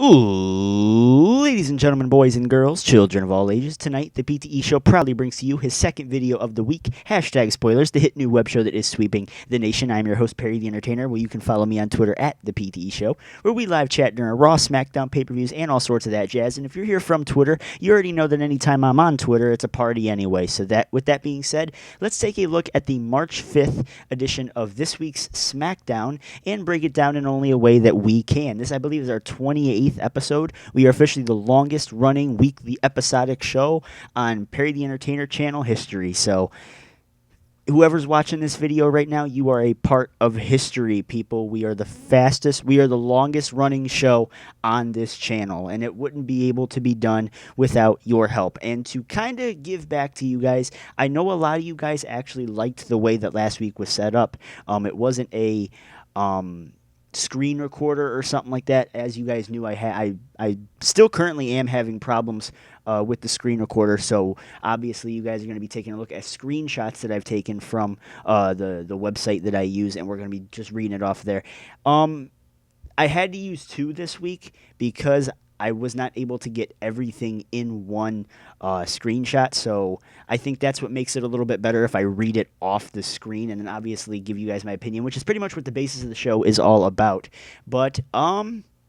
Ooh, ladies and gentlemen, boys and girls, children of all ages, tonight the PTE Show proudly brings to you his second video of the week, hashtag spoilers, the hit new web show that is sweeping the nation. I'm your host, Perry the Entertainer, where you can follow me on Twitter at the PTE Show, where we live chat during Raw, Smackdown, pay-per-views, and all sorts of that jazz. And if you're here from Twitter, you already know that anytime I'm on Twitter, it's a party anyway. So with that being said, let's take a look at the March 5th edition of this week's Smackdown and break it down in only a way that we can. This, I believe, is our 28th episode. We are officially the longest running weekly episodic show on Perry the Entertainer channel history. So whoever's watching this video right now, you are a part of history, people. We are the longest running show on this channel, and it wouldn't be able to be done without your help. And to kind of give back to you guys, I know a lot of you guys actually liked the way that last week was set up. It wasn't a screen recorder or something like that. As you guys knew, I still currently am having problems with the screen recorder, so obviously you guys are going to be taking a look at screenshots that I've taken from the website that I use, and we're going to be just reading it off there. I had to use two this week because I was not able to get everything in one screenshot, so I think that's what makes it a little bit better if I read it off the screen and then obviously give you guys my opinion, which is pretty much what the basis of the show is all about. But I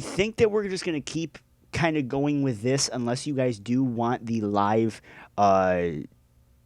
think that we're just going to keep kind of going with this unless you guys do want the live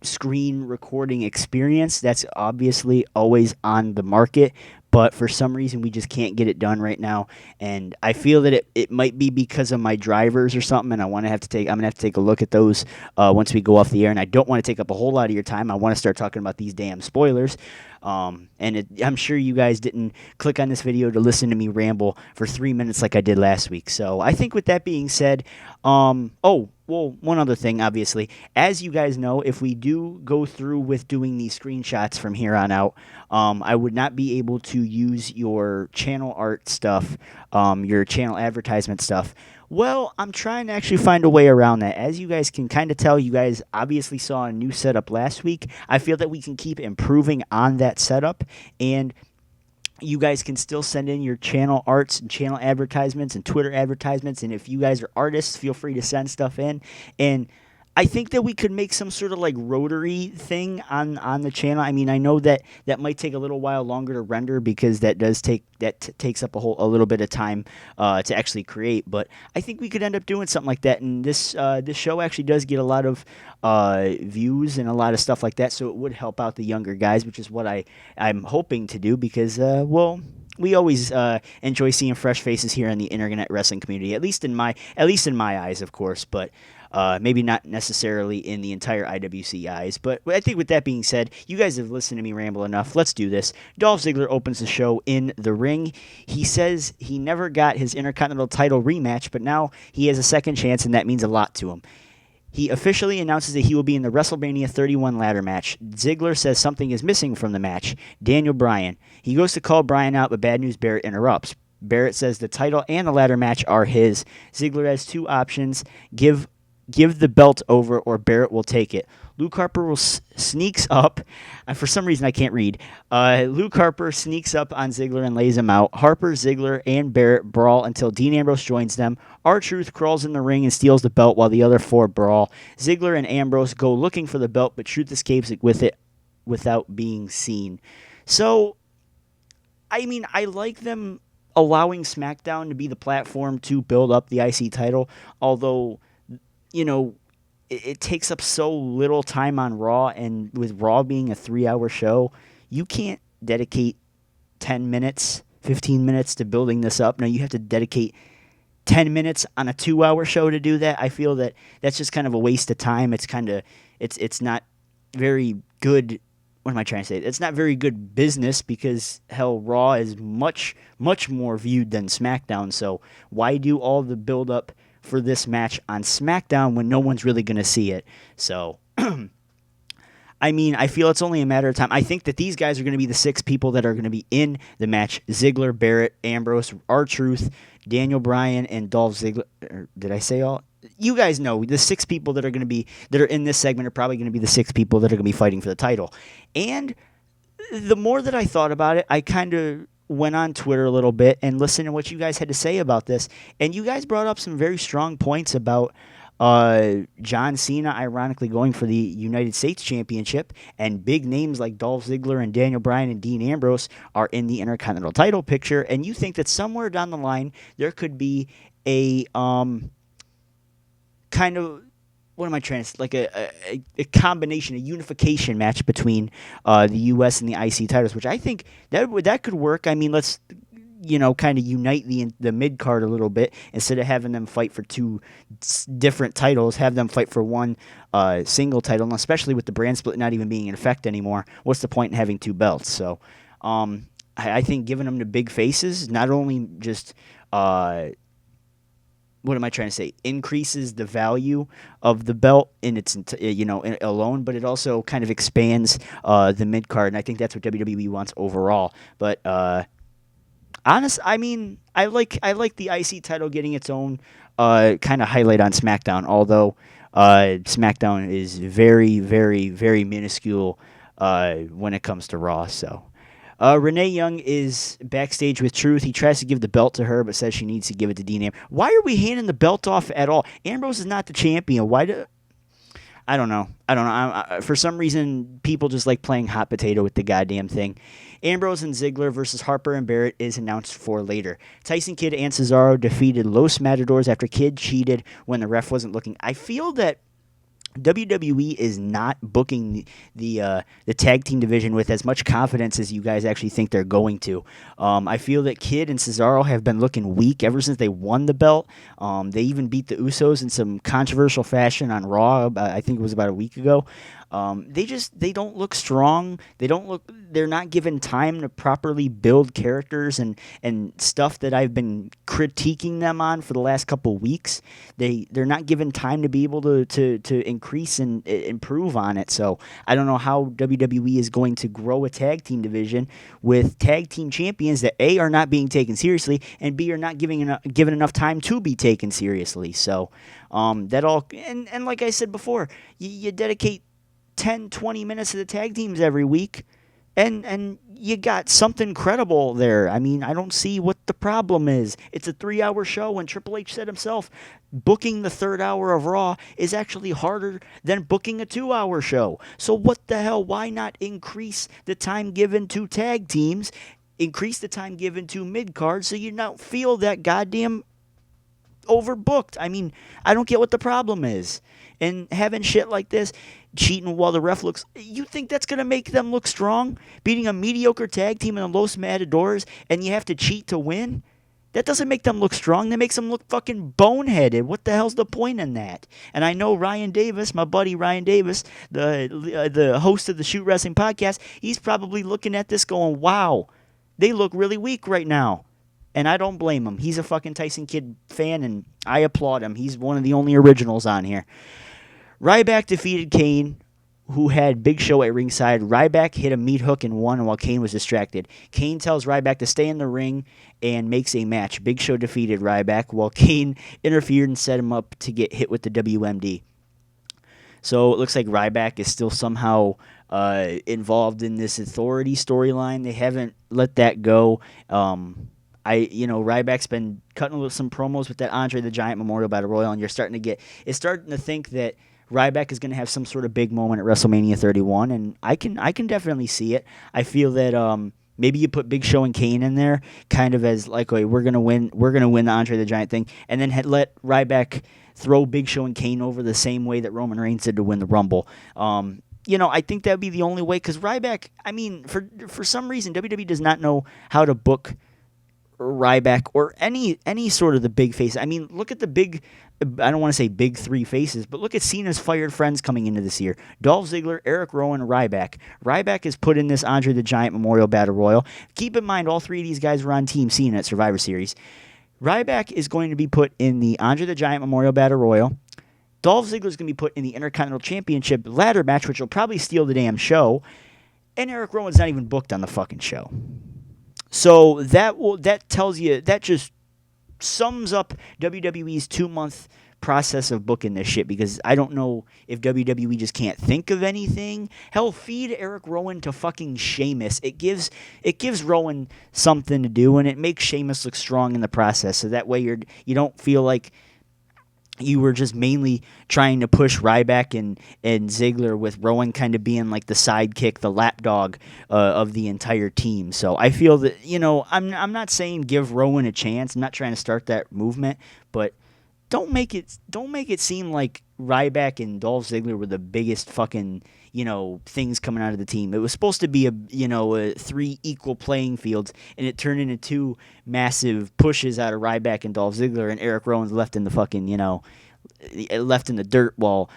screen recording experience. That's obviously always on the market, but for some reason we just can't get it done right now, and I feel that it might be because of my drivers or something, and I'm gonna have to take a look at those once we go off the air, and I don't want to take up a whole lot of your time. I want to start talking about these damn spoilers, I'm sure you guys didn't click on this video to listen to me ramble for 3 minutes like I did last week. So I think with that being said, one other thing, obviously. As you guys know, if we do go through with doing these screenshots from here on out, I would not be able to use your channel art stuff, your channel advertisement stuff. Well, I'm trying to actually find a way around that. As you guys can kind of tell, you guys obviously saw a new setup last week. I feel that we can keep improving on that setup, and you guys can still send in your channel arts and channel advertisements and Twitter advertisements, and if you guys are artists, feel free to send stuff in. And I think that we could make some sort of like rotary thing on the channel. I mean, I know that might take a little while longer to render because that takes up a little bit of time to actually create. But I think we could end up doing something like that. And this show actually does get a lot of views and a lot of stuff like that, so it would help out the younger guys, which is what I'm hoping to do because we always enjoy seeing fresh faces here in the internet wrestling community, at least in my eyes, of course, but maybe not necessarily in the entire IWC eyes. But I think with that being said, you guys have listened to me ramble enough. Let's do this. Dolph Ziggler opens the show in the ring. He says he never got his Intercontinental title rematch, but now he has a second chance, and that means a lot to him. He officially announces that he will be in the WrestleMania 31 ladder match. Ziggler says something is missing from the match. Daniel Bryan. He goes to call Bryan out, but bad news, Barrett interrupts. Barrett says the title and the ladder match are his. Ziggler has two options. Give the belt over or Barrett will take it. Luke Harper sneaks up. For some reason, I can't read. Luke Harper sneaks up on Ziggler and lays him out. Harper, Ziggler, and Barrett brawl until Dean Ambrose joins them. R-Truth crawls in the ring and steals the belt while the other four brawl. Ziggler and Ambrose go looking for the belt, but Truth escapes with it without being seen. So, I mean, I like them allowing SmackDown to be the platform to build up the IC title, although, you know, it takes up so little time on Raw, and with Raw being a 3-hour show, you can't dedicate 10 minutes, 15 minutes to building this up. Now you have to dedicate 10 minutes on a 2-hour show to do that. I feel that that's just kind of a waste of time. It's not very good. What am I trying to say? It's not very good business because, hell, Raw is much, much more viewed than SmackDown. So why do all the build-up for this match on SmackDown when no one's really going to see it? So, I mean, I feel it's only a matter of time. I think that these guys are going to be the 6 people that are going to be in the match. Ziggler, Barrett, Ambrose, R-Truth, Daniel Bryan, and Dolph Ziggler. Did I say all? You guys know the 6 people that are in this segment are probably going to be the 6 people that are going to be fighting for the title. And the more that I thought about it, I kind of went on Twitter a little bit and listened to what you guys had to say about this, and you guys brought up some very strong points about John Cena ironically going for the United States Championship, and big names like Dolph Ziggler and Daniel Bryan and Dean Ambrose are in the Intercontinental title picture, and you think that somewhere down the line there could be a kind of, what am I trying to, like a combination, a unification match between the U.S. and the IC titles, which I think that could work. I mean, let's kind of unite the mid card a little bit instead of having them fight for two different titles. Have them fight for one single title, and especially with the brand split not even being in effect anymore. What's the point in having two belts? So, I think giving them the big faces not only just what am I trying to say? Increases the value of the belt in its alone, but it also kind of expands the mid card, and I think that's what WWE wants overall. But I like the IC title getting its own kind of highlight on SmackDown, although SmackDown is very, very, very minuscule when it comes to Raw. So. Renee Young is backstage with Truth. He tries to give the belt to her, but says she needs to give it to Dean Ambrose. Why are we handing the belt off at all? Ambrose is not the champion. I don't know. For some reason, people just like playing hot potato with the goddamn thing. Ambrose and Ziggler versus Harper and Barrett is announced for later. Tyson Kidd and Cesaro defeated Los Matadors after Kidd cheated when the ref wasn't looking. I feel that WWE is not booking the tag team division with as much confidence as you guys actually think they're going to. I feel that Kidd and Cesaro have been looking weak ever since they won the belt. They even beat the Usos in some controversial fashion on Raw. I think it was about a week ago. They don't look strong. They're not given time to properly build characters and stuff that I've been critiquing them on for the last couple of weeks. They're not given time to be able to increase and improve on it. So I don't know how WWE is going to grow a tag team division with tag team champions that A, are not being taken seriously, and B, are not given enough time to be taken seriously. So that all, and like I said before, you dedicate 10, 20 minutes to the tag teams every week, and you got something credible there. I mean, I don't see what the problem is. It's a 3-hour show, and Triple H said himself, booking the third hour of Raw is actually harder than booking a 2-hour show. So what the hell? Why not increase the time given to tag teams, increase the time given to mid-card, so you don't feel that goddamn overbooked? I mean, I don't get what the problem is. And having shit like this, cheating while the ref looks, you think that's going to make them look strong? Beating a mediocre tag team in the Los Matadors, and you have to cheat to win? That doesn't make them look strong. That makes them look fucking boneheaded. What the hell's the point in that? And I know Ryan Davis, my buddy Ryan Davis, the host of the Shoot Wrestling podcast, he's probably looking at this going, wow, they look really weak right now. And I don't blame him. He's a fucking Tyson Kidd fan, and I applaud him. He's one of the only originals on here. Ryback defeated Kane, who had Big Show at ringside. Ryback hit a meat hook and won while Kane was distracted. Kane tells Ryback to stay in the ring and makes a match. Big Show defeated Ryback while Kane interfered and set him up to get hit with the WMD. So it looks like Ryback is still somehow involved in this authority storyline. They haven't let that go. Ryback's been cutting some promos with that Andre the Giant Memorial Battle Royal, and you're starting to think that Ryback is going to have some sort of big moment at WrestleMania 31, and I can definitely see it. I feel that maybe you put Big Show and Kane in there, kind of as like, okay, we're gonna win the Andre the Giant thing, and then let Ryback throw Big Show and Kane over the same way that Roman Reigns did to win the Rumble. I think that would be the only way, because Ryback, I mean, for some reason, WWE does not know how to book Ryback or any sort of the big face. I mean, look at the big, I don't want to say big three faces, but look at Cena's fired friends coming into this year. Dolph Ziggler, Eric Rowan, Ryback. Ryback is put in this Andre the Giant Memorial Battle Royal. Keep in mind, all three of these guys were on Team Cena at Survivor Series. Ryback is going to be put in the Andre the Giant Memorial Battle Royal. Dolph Ziggler is going to be put in the Intercontinental Championship ladder match, which will probably steal the damn show. And Eric Rowan's not even booked on the fucking show. So that tells you, that just sums up WWE's 2-month process of booking this shit, because I don't know if WWE just can't think of anything. Hell, feed Eric Rowan to fucking Sheamus. It gives Rowan something to do, and it makes Sheamus look strong in the process. So that way you don't feel like you were just mainly trying to push Ryback and Ziggler, with Rowan kind of being like the sidekick, the lapdog of the entire team. So I feel that, I'm not saying give Rowan a chance. I'm not trying to start that movement, but don't make it seem like Ryback and Dolph Ziggler were the biggest fucking things coming out of the team. It was supposed to be a 3 equal playing fields, and it turned into 2 massive pushes out of Ryback and Dolph Ziggler, and Eric Rowan's left in the fucking left in the dirt while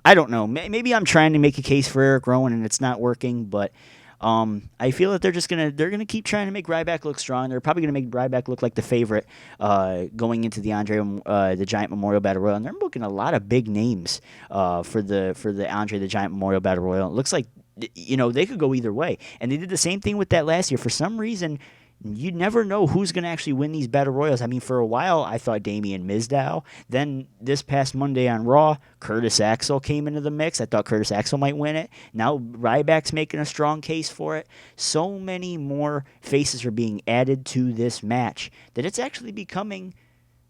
I don't know. Maybe I'm trying to make a case for Eric Rowan and it's not working, but I feel that they're gonna keep trying to make Ryback look strong. They're probably gonna make Ryback look like the favorite going into the the Giant Memorial Battle Royal, and they're booking a lot of big names for the Andre the Giant Memorial Battle Royal. It looks like they could go either way, and they did the same thing with that last year. For some reason, you never know who's going to actually win these battle royals. I mean, for a while, I thought Damian Mizdow. Then this past Monday on Raw, Curtis Axel came into the mix. I thought Curtis Axel might win it. Now Ryback's making a strong case for it. So many more faces are being added to this match that it's actually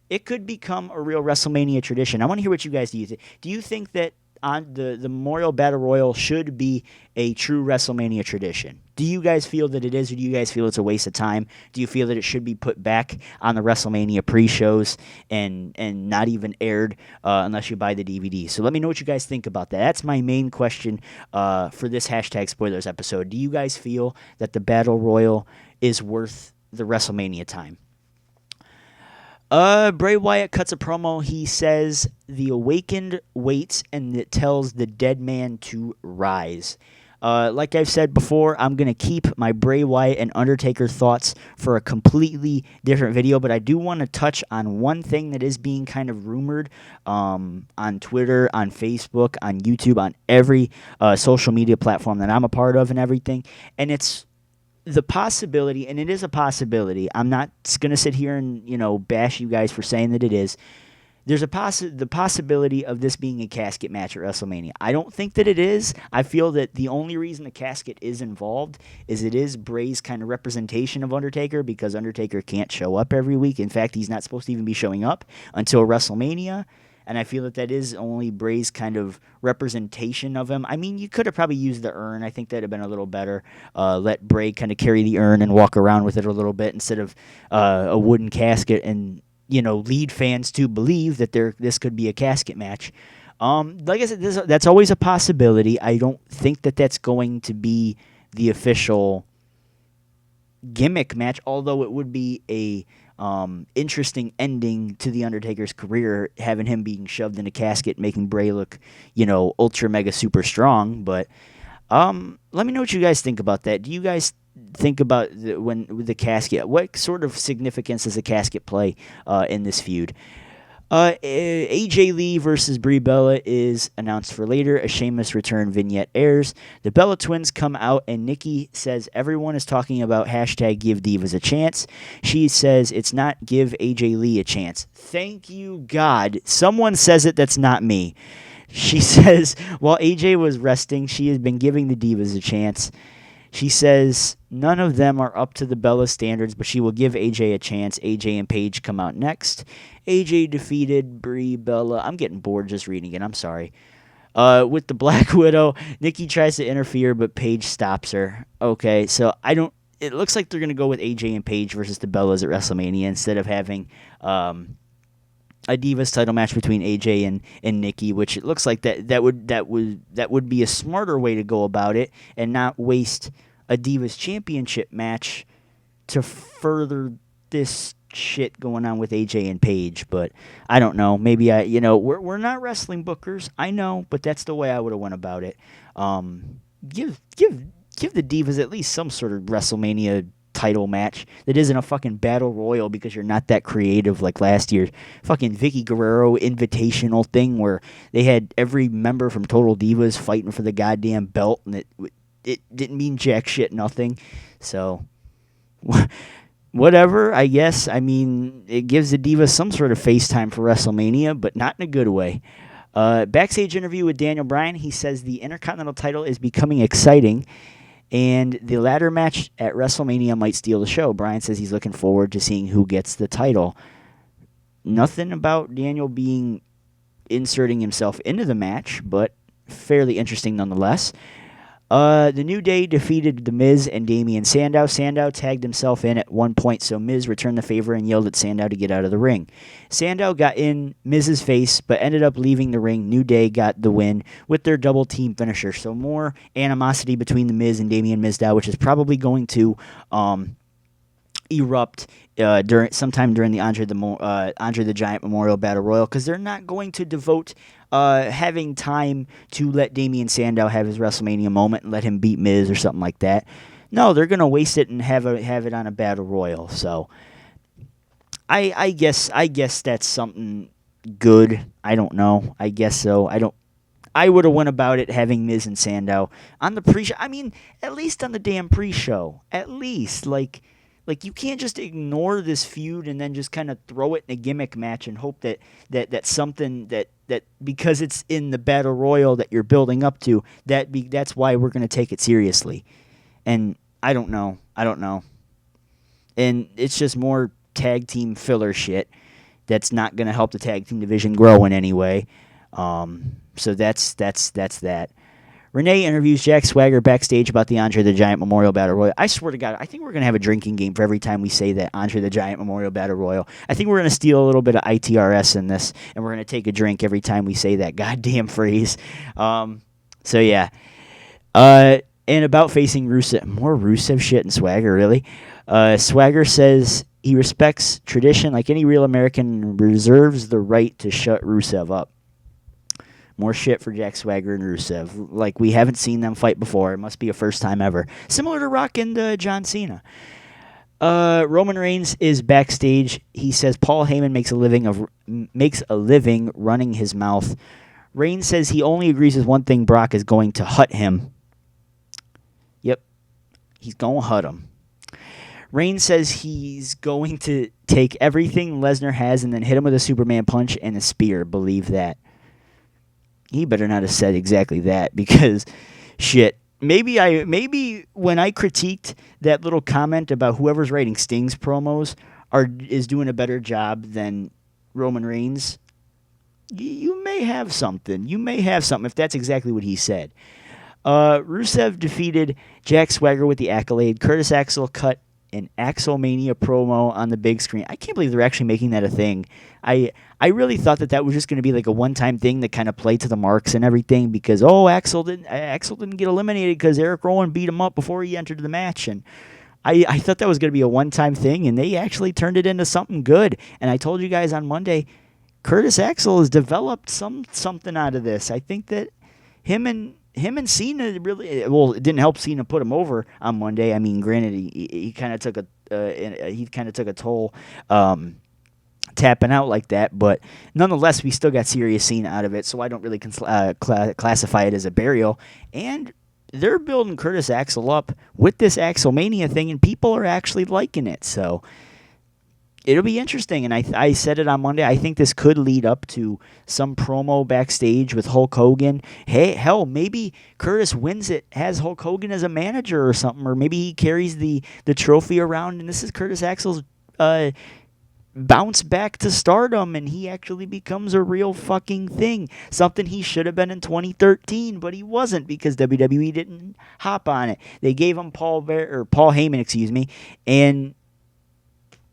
it could become a real WrestleMania tradition. I want to hear what you guys do. Do you think that on the Memorial Battle Royal should be a true WrestleMania tradition? Do you guys feel that it is, or do you guys feel it's a waste of time? Do you feel that it should be put back on the WrestleMania pre-shows and not even aired unless you buy the DVD? So let me know what you guys think about that. That's my main question for this hashtag spoilers episode. Do you guys feel that the Battle Royal is worth the WrestleMania time? Bray Wyatt cuts a promo. He says, "The awakened waits, and it tells the dead man to rise." Like I've said before, I'm going to keep my Bray Wyatt and Undertaker thoughts for a completely different video, but I do want to touch on one thing that is being kind of rumored on Twitter, on Facebook, on YouTube, on every social media platform that I'm a part of and everything, and it's the possibility, and it is a possibility. I'm not going to sit here and bash you guys for saying that it is. There's the possibility of this being a casket match at WrestleMania. I don't think that it is. I feel that the only reason the casket is involved is it is Bray's kind of representation of Undertaker, because Undertaker can't show up every week. In fact, he's not supposed to even be showing up until WrestleMania. And I feel that is only Bray's kind of representation of him. I mean, you could have probably used the urn. I think that would have been a little better. Let Bray kind of carry the urn and walk around with it a little bit instead of a wooden casket, and lead fans to believe that this could be a casket match. Like I said, that's always a possibility. I don't think that that's going to be the official gimmick match, although it would be a interesting ending to the Undertaker's career, having him being shoved in a casket, making Bray look, ultra mega super strong. But let me know what you guys think about that. Do you guys think about with the casket? What sort of significance does the casket play in this feud? AJ Lee versus Brie Bella is announced for later. A Sheamus return vignette airs. The Bella twins come out, and Nikki says everyone is talking about hashtag give divas a chance. She says it's not give AJ Lee a chance. Thank you, God. Someone says it that's not me. She says while AJ was resting, she has been giving the divas a chance. She says none of them are up to the Bella standards, but she will give AJ a chance. AJ and Paige come out next. AJ defeated Brie Bella. I'm getting bored just reading it. I'm sorry. With the Black Widow, Nikki tries to interfere, but Paige stops her. Okay, so it looks like they're going to go with AJ and Paige versus the Bellas at WrestleMania instead of having a Divas title match between AJ and Nikki, which it looks like that would be a smarter way to go about it and not waste a Divas championship match to further this shit going on with AJ and Paige. But I don't know. Maybe we're not wrestling bookers. I know, but that's the way I would have went about it. Give the Divas at least some sort of WrestleMania title match that isn't a fucking battle royal, because you're not that creative like last year's fucking Vicky Guerrero invitational thing where they had every member from Total Divas fighting for the goddamn belt, and it didn't mean jack shit, nothing. So whatever, I guess. I mean, it gives the Divas some sort of FaceTime for WrestleMania, but not in a good way. Backstage interview with Daniel Bryan. He says the Intercontinental title is becoming exciting, and the ladder match at WrestleMania might steal the show. Bryan says he's looking forward to seeing who gets the title. Nothing about Daniel inserting himself into the match, but fairly interesting nonetheless. The New Day defeated The Miz and Damian Sandow. Sandow tagged himself in at one point, so Miz returned the favor and yelled at Sandow to get out of the ring. Sandow got in Miz's face, but ended up leaving the ring. New Day got the win with their double team finisher. So more animosity between The Miz and Damian Mizdow, which is probably going to erupt sometime during the Andre the Giant Memorial Battle Royal, because they're not going to devote having time to let Damian Sandow have his WrestleMania moment and let him beat Miz or something like that. No, they're going to waste it and have it on a Battle Royal. So I guess that's something good. I don't know. I guess so. I would have went about it having Miz and Sandow on the pre-show. I mean, at least on the damn pre-show. At least, like you can't just ignore this feud and then just kind of throw it in a gimmick match and hope that something that because it's in the Battle Royal that you're building up to, that's why we're going to take it seriously. And I don't know. And it's just more tag team filler shit that's not going to help the tag team division grow in any way. So that's that. Renee interviews Jack Swagger backstage about the Andre the Giant Memorial Battle Royal. I swear to God, I think we're going to have a drinking game for every time we say that Andre the Giant Memorial Battle Royal. I think we're going to steal a little bit of ITRS in this, and we're going to take a drink every time we say that goddamn phrase. So, yeah. And about facing Rusev. More Rusev shit and Swagger, really. Swagger says he respects tradition like any real American and reserves the right to shut Rusev up. More shit for Jack Swagger and Rusev. Like, we haven't seen them fight before. It must be a first time ever. Similar to Rock and John Cena. Roman Reigns is backstage. He says Paul Heyman makes a living running his mouth. Reigns says he only agrees with one thing: Brock is going to hut him. Yep. He's going to hut him. Reigns says he's going to take everything Lesnar has and then hit him with a Superman punch and a spear. Believe that. He better not have said exactly that, because shit. Maybe when I critiqued that little comment about whoever's writing Sting's promos is doing a better job than Roman Reigns, you may have something. If that's exactly what he said. Rusev defeated Jack Swagger with the accolade. Curtis Axel cut an Axelmania promo on the big screen. I can't believe they're actually making that a thing. I really thought that was just going to be like a one-time thing that kind of played to the marks and everything, because Axel didn't get eliminated because Eric Rowan beat him up before he entered the match, and I thought that was going to be a one-time thing, and they actually turned it into something good. And I told you guys on Monday, Curtis Axel has developed something out of this. I think that him and Cena really, well, it didn't help Cena put him over on Monday. I mean, granted, he kind of took a toll tapping out like that, but nonetheless, we still got serious Cena out of it, so I don't really classify it as a burial. And they're building Curtis Axel up with this Axelmania thing, and people are actually liking it, so it'll be interesting. And I said it on Monday, I think this could lead up to some promo backstage with Hulk Hogan. Hey, hell, maybe Curtis wins it, has Hulk Hogan as a manager or something, or maybe he carries the trophy around, and this is Curtis Axel's bounce back to stardom, and he actually becomes a real fucking thing. Something he should have been in 2013, but he wasn't, because WWE didn't hop on it. They gave him Paul Heyman, and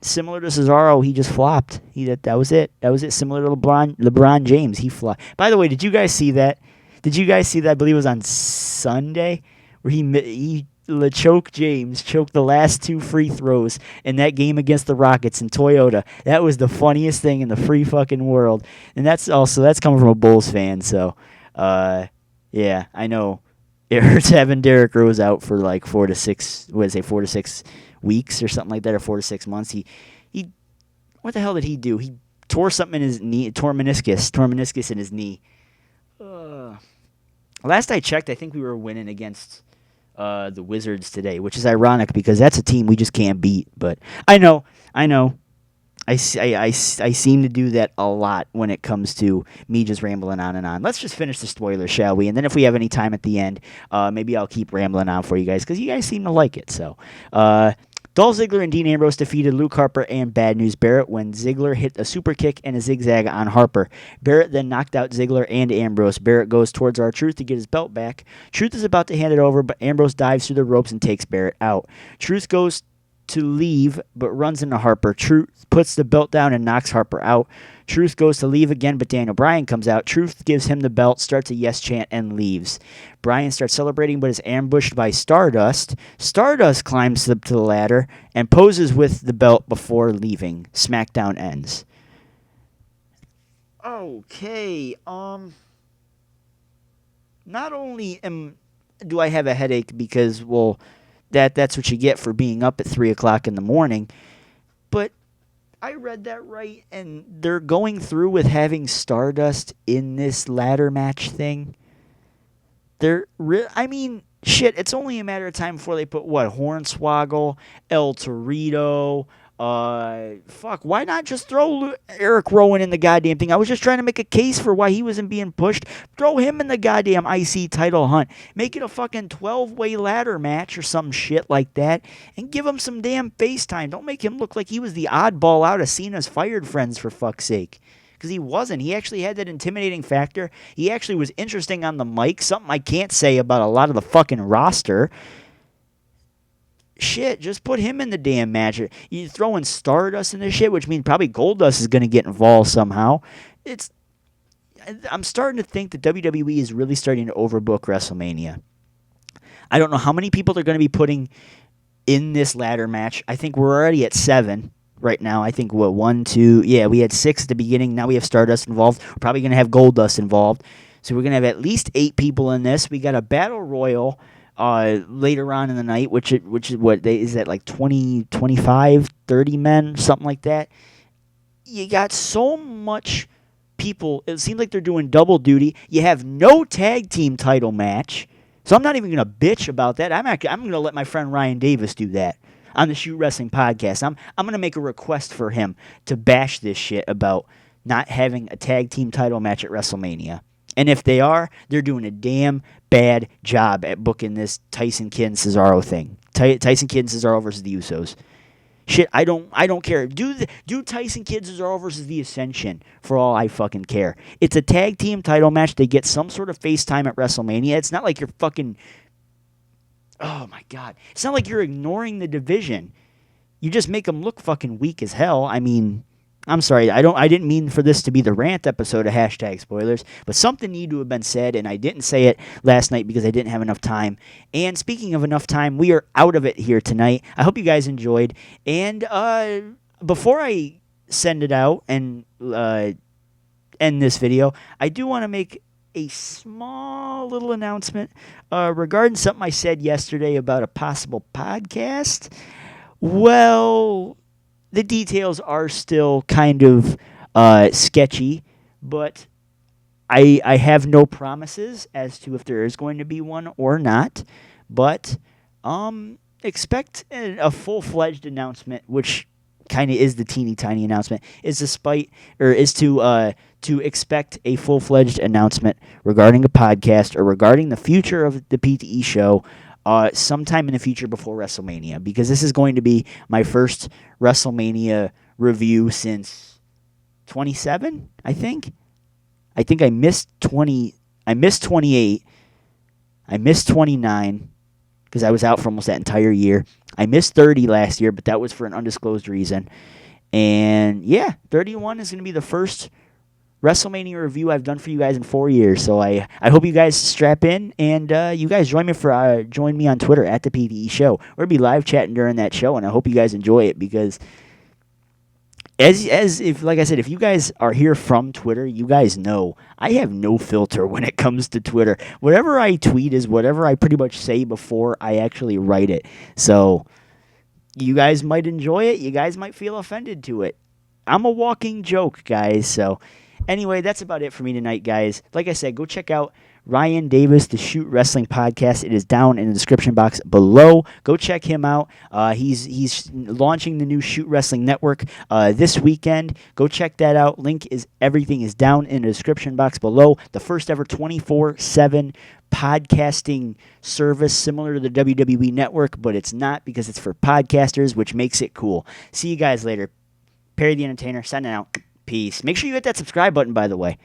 similar to Cesaro, he just flopped. That was it. Similar to LeBron James, he flopped. By the way, did you guys see that? I believe it was on Sunday, where he choked the last two free throws in that game against the Rockets in Toyota. That was the funniest thing in the free fucking world. And that's coming from a Bulls fan, so yeah, I know it hurts having Derrick Rose out for like 4 to 6 weeks or something like that, or 4 to 6 months. He what the hell did he do? He tore something in his knee, tore meniscus in his knee. Last I checked, I think we were winning against the Wizards today, which is ironic because that's a team we just can't beat. But I know. I seem to do that a lot when it comes to me just rambling on and on. Let's just finish the spoilers, shall we? And then if we have any time at the end, maybe I'll keep rambling on for you guys because you guys seem to like it. So, Dolph Ziggler and Dean Ambrose defeated Luke Harper and Bad News Barrett when Ziggler hit a super kick and a zigzag on Harper. Barrett then knocked out Ziggler and Ambrose. Barrett goes towards R-Truth to get his belt back. Truth is about to hand it over, but Ambrose dives through the ropes and takes Barrett out. Truth goes to leave, but runs into Harper. Truth puts the belt down and knocks Harper out. Truth goes to leave again, but Daniel Bryan comes out. Truth gives him the belt, starts a yes chant, and leaves. Bryan starts celebrating, but is ambushed by Stardust. Stardust climbs up to the ladder and poses with the belt before leaving. SmackDown ends. Okay, not only do I have a headache because, well, that's what you get for being up at 3 o'clock in the morning. But I read that right, and they're going through with having Stardust in this ladder match thing. I mean, shit, it's only a matter of time before they put, Hornswoggle, El Torito, why not just throw Eric Rowan in the goddamn thing? I was just trying to make a case for why he wasn't being pushed. Throw him in the goddamn IC title hunt. Make it a fucking 12-way ladder match or some shit like that, and give him some damn face time. Don't make him look like he was the oddball out of Cena's fired friends, for fuck's sake. Because he wasn't. He actually had that intimidating factor. He actually was interesting on the mic, something I can't say about a lot of the fucking roster. Shit, just put him in the damn match. You're throwing Stardust in this shit, which means probably Goldust is going to get involved somehow. I'm starting to think that WWE is really starting to overbook WrestleMania. I don't know how many people they're going to be putting in this ladder match. I think we're already at 7 right now. I think, 1, 2, we had 6 at the beginning. Now we have Stardust involved. We're probably going to have Goldust involved. So we're going to have at least 8 people in this. We got a Battle Royal later on in the night, which is what is that, like 20, 25, 30 men, something like that. You got so much people. It seems like they're doing double duty. You have no tag team title match, so I'm not even gonna bitch about that. I'm gonna let my friend Ryan Davis do that on the Shoot Wrestling podcast. I'm gonna make a request for him to bash this shit about not having a tag team title match at WrestleMania. And if they are, they're doing a damn bad job at booking this Tyson Kidd and Cesaro thing. Tyson Kidd and Cesaro versus the Usos. Shit, I don't care. Do Tyson Kidd and Cesaro versus the Ascension for all I fucking care. It's a tag team title match. They get some sort of face time at WrestleMania. It's not like you're fucking... Oh, my God. It's not like you're ignoring the division. You just make them look fucking weak as hell. I mean... I'm sorry, I didn't mean for this to be the rant episode of Hashtag Spoilers, but something needed to have been said, and I didn't say it last night because I didn't have enough time. And speaking of enough time, we are out of it here tonight. I hope you guys enjoyed. And before I send it out and end this video, I do want to make a small little announcement regarding something I said yesterday about a possible podcast. Well... The details are still kind of sketchy, but I have no promises as to if there is going to be one or not. But expect a full-fledged announcement, which kind of is the teeny tiny announcement. Is to expect a full-fledged announcement regarding a podcast or regarding the future of the PTE show. Sometime in the future before WrestleMania, because this is going to be my first WrestleMania review since 27, I think. I think I missed 20. I missed 28. I missed 29 because I was out for almost that entire year. I missed 30 last year, but that was for an undisclosed reason. And 31 is going to be the first WrestleMania review I've done for you guys in 4 years. So I hope you guys strap in, and you guys join me on Twitter at the PTE Show. We're gonna be live chatting during that show, and I hope you guys enjoy it because like I said, if you guys are here from Twitter, you guys know I have no filter when it comes to Twitter. Whatever I tweet is whatever I pretty much say before I actually write it. So you guys might enjoy it. You guys might feel offended to it. I'm a walking joke, guys. So Anyway, that's about it for me tonight, guys. Like I said, go check out Ryan Davis, the Shoot Wrestling Podcast. It is down in the description box below. Go check him out. He's launching the new Shoot Wrestling Network this weekend. Go check that out. Everything is down in the description box below. The first ever 24/7 podcasting service similar to the WWE Network, but it's not because it's for podcasters, which makes it cool. See you guys later. Perry the Entertainer, signing out. Peace. Make sure you hit that subscribe button, by the way.